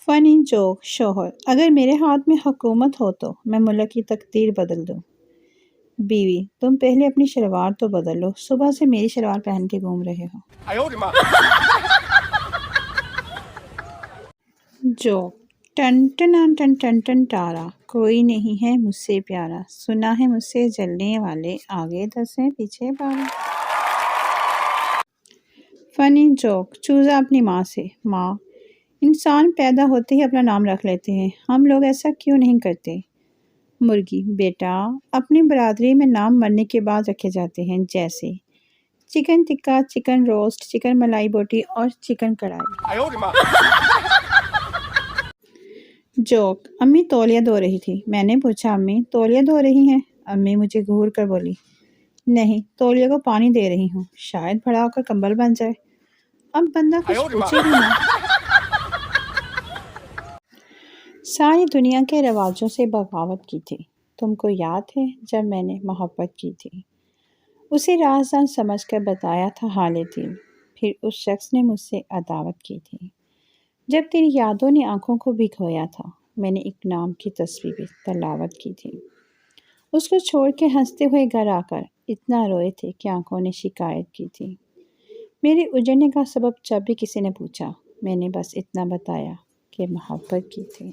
فنی جوک شوہر: اگر میرے ہاتھ میں حکومت ہو تو میں ملک کی تقدیر بدل دوں۔ بیوی: تم پہلے اپنی شلوار تو بدل لو، صبح سے میری شلوار پہن کے گھوم رہے ہو۔ جوک: ٹن ٹن ٹن ٹن ٹن تارا، کوئی نہیں ہے مجھ سے پیارا، سنا ہے مجھ سے جلنے والے، آگے 10 ہیں پیچھے 12۔ فنی جوک چوزا اپنی ماں سے: ماں، انسان پیدا ہوتے ہی اپنا نام رکھ لیتے ہیں، ہم لوگ ایسا کیوں نہیں کرتے؟ مرغی: بیٹا، اپنی برادری میں نام مرنے کے بعد رکھے جاتے ہیں، جیسے chicken tikka, chicken roast, chicken malai boti اور چکن کڑھائی۔ جوک: امی تولیہ دھو رہی تھی، میں نے پوچھا امی تولیہ دھو رہی ہیں؟ امی مجھے گھور کر بولی، نہیں، تولیہ کو پانی دے رہی ہوں، شاید بڑا ہو کر کمبل بن جائے۔ اب بندہ کچھ پوچھے بھی نہ۔ ساری دنیا کے رواجوں سے بغاوت کی تھی، تم کو یاد ہے جب میں نے محبت کی تھی؟ اسے رازدار سمجھ کر بتایا تھا حال دل، پھر اس شخص نے مجھ سے عداوت کی تھی۔ جب تیری یادوں نے آنکھوں کو بھگویا تھا، میں نے ایک نام کی تصویر تلاوت کی تھی۔ اس کو چھوڑ کے ہنستے ہوئے گھر آ کر اتنا روئے تھے کہ آنکھوں نے شکایت کی تھی۔ میرے اجڑنے کا سبب جب بھی کسی نے پوچھا، میں نے بس اتنا بتایا کہ محبت کی تھی۔